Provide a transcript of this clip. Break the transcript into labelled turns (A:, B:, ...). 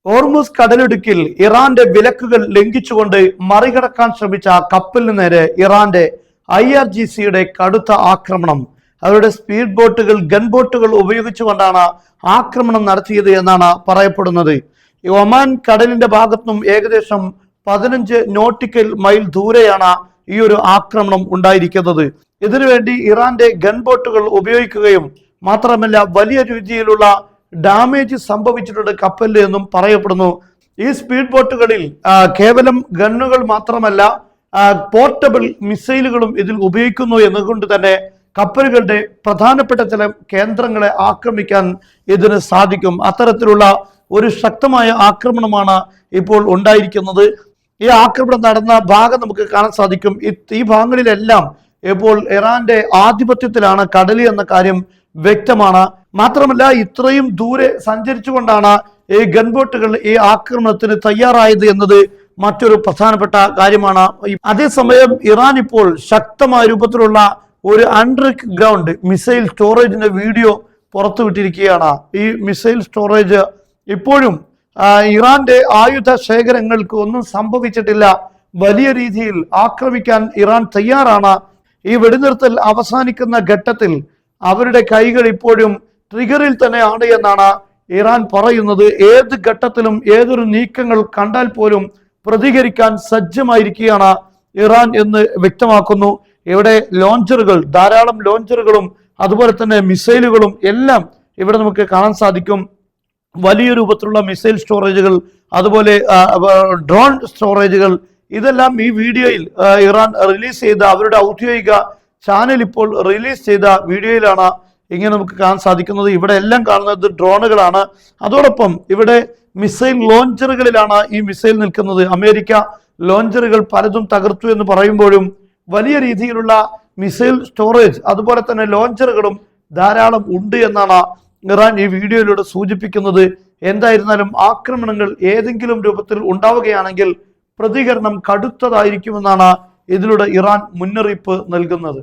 A: Hormuz കടലിടുക്കിൽ ഇറാന്റെ വിലക്കുകൾ ലംഘിച്ചുകൊണ്ട് മറികടക്കാൻ ശ്രമിച്ച കപ്പലിന് നേരെ ഇറാന്റെ IRGCയുടെ കടുത്ത ആക്രമണം. അവരുടെ സ്പീഡ് ബോട്ടുകൾ, ഗൺ ബോട്ടുകൾ ഉപയോഗിച്ചുകൊണ്ടാണ് ആക്രമണം നടത്തിയത് എന്നാണ് പറയപ്പെടുന്നത്. ഒമാൻ കടലിന്റെ ഭാഗത്തുനിന്നും ഏകദേശം 15 നോട്ടിക്കൽ മൈൽ ദൂരെയാണ് ഈ ഒരു ആക്രമണം ഉണ്ടായിരിക്കുന്നത്. ഇതിനുവേണ്ടി ഇറാന്റെ ഗൺ ബോട്ടുകൾ ഉപയോഗിക്കുകയും മാത്രമല്ല വലിയ രീതിയിലുള്ള ഡാമേജ് സംഭവിച്ചിട്ടുണ്ട് കപ്പലിൽ എന്നും പറയപ്പെടുന്നു. ഈ സ്പീഡ് ബോട്ടുകളിൽ കേവലം ഗണ്ണുകൾ മാത്രമല്ല പോർട്ടബിൾ മിസൈലുകളും ഇതിൽ ഉപയോഗിക്കുന്നു എന്നുകൊണ്ട് തന്നെ കപ്പലുകളുടെ പ്രധാനപ്പെട്ട ചില കേന്ദ്രങ്ങളെ ആക്രമിക്കാൻ ഇതിന് സാധിക്കും. അത്തരത്തിലുള്ള ഒരു ശക്തമായ ആക്രമണമാണ് ഇപ്പോൾ ഉണ്ടായിരിക്കുന്നത്. ഈ ആക്രമണം നടന്ന ഭാഗം നമുക്ക് കാണാൻ സാധിക്കും. ഈ ഭാഗങ്ങളിലെല്ലാം ഇപ്പോൾ ഇറാന്റെ ആധിപത്യത്തിലാണ് കടൽ എന്ന കാര്യം വ്യക്തമാണ്. മാത്രമല്ല ഇത്രയും ദൂരെ സഞ്ചരിച്ചുകൊണ്ടാണ് ഈ ഗൺബോട്ടുകൾ ഈ ആക്രമണത്തിന് തയ്യാറായത് എന്നത് മറ്റൊരു പ്രധാനപ്പെട്ട കാര്യമാണ്. അതേസമയം ഇറാൻ ഇപ്പോൾ ശക്തമായ രൂപത്തിലുള്ള ഒരു അണ്ടർഗ്രൗണ്ട് മിസൈൽ സ്റ്റോറേജിന്റെ വീഡിയോ പുറത്തുവിട്ടിരിക്കുകയാണ്. ഈ മിസൈൽ സ്റ്റോറേജ് ഇപ്പോഴും ഇറാന്റെ ആയുധ ശേഖരങ്ങൾക്ക് ഒന്നും സംഭവിച്ചിട്ടില്ല. വലിയ രീതിയിൽ ആക്രമിക്കാൻ ഇറാൻ തയ്യാറാണ്. ഈ വെടിനിർത്തൽ അവസാനിക്കുന്ന ഘട്ടത്തിൽ അവരുടെ കൈകൾ ഇപ്പോഴും ട്രിഗറിൽ തന്നെയാണ് എന്നാണ് ഇറാൻ പറയുന്നത്. ഏത് ഘട്ടത്തിലും ഏതൊരു നീക്കങ്ങൾ കണ്ടാൽ പോലും പ്രതികരിക്കാൻ സജ്ജമായിരിക്കുകയാണ് ഇറാൻ എന്ന് വ്യക്തമാക്കുന്നു. ഇവിടെ ലോഞ്ചറുകൾ, ധാരാളം ലോഞ്ചറുകളും അതുപോലെ തന്നെ മിസൈലുകളും എല്ലാം ഇവിടെ നമുക്ക് കാണാൻ സാധിക്കും. വലിയ രൂപത്തിലുള്ള മിസൈൽ സ്റ്റോറേജുകൾ, അതുപോലെ ഡ്രോൺ സ്റ്റോറേജുകൾ, ഇതെല്ലാം ഈ വീഡിയോയിൽ ഇറാൻ റിലീസ് ചെയ്ത അവരുടെ ഔദ്യോഗിക ചാനൽ ഇപ്പോൾ റിലീസ് ചെയ്ത വീഡിയോയിലാണ് ഇങ്ങനെ നമുക്ക് കാണാൻ സാധിക്കുന്നത്. ഇവിടെ എല്ലാം കാണുന്നത് ഡ്രോണുകളാണ്. അതോടൊപ്പം ഇവിടെ മിസൈൽ ലോഞ്ചറുകളിലാണ് ഈ മിസൈൽ നിൽക്കുന്നത്. അമേരിക്ക ലോഞ്ചറുകൾ പലതും തകർത്തു എന്ന് പറയുമ്പോഴും വലിയ രീതിയിലുള്ള മിസൈൽ സ്റ്റോറേജ് അതുപോലെ തന്നെ ലോഞ്ചറുകളും ധാരാളം ഉണ്ട് എന്നാണ് ഇറാൻ ഈ വീഡിയോയിലൂടെ സൂചിപ്പിക്കുന്നത്. എന്തായിരുന്നാലും ആക്രമണങ്ങൾ ഏതെങ്കിലും രൂപത്തിൽ ഉണ്ടാവുകയാണെങ്കിൽ പ്രതികരണം കടുത്തതായിരിക്കുമെന്നാണ് ഇതിലൂടെ ഇറാൻ മുന്നറിയിപ്പ് നൽകുന്നത്.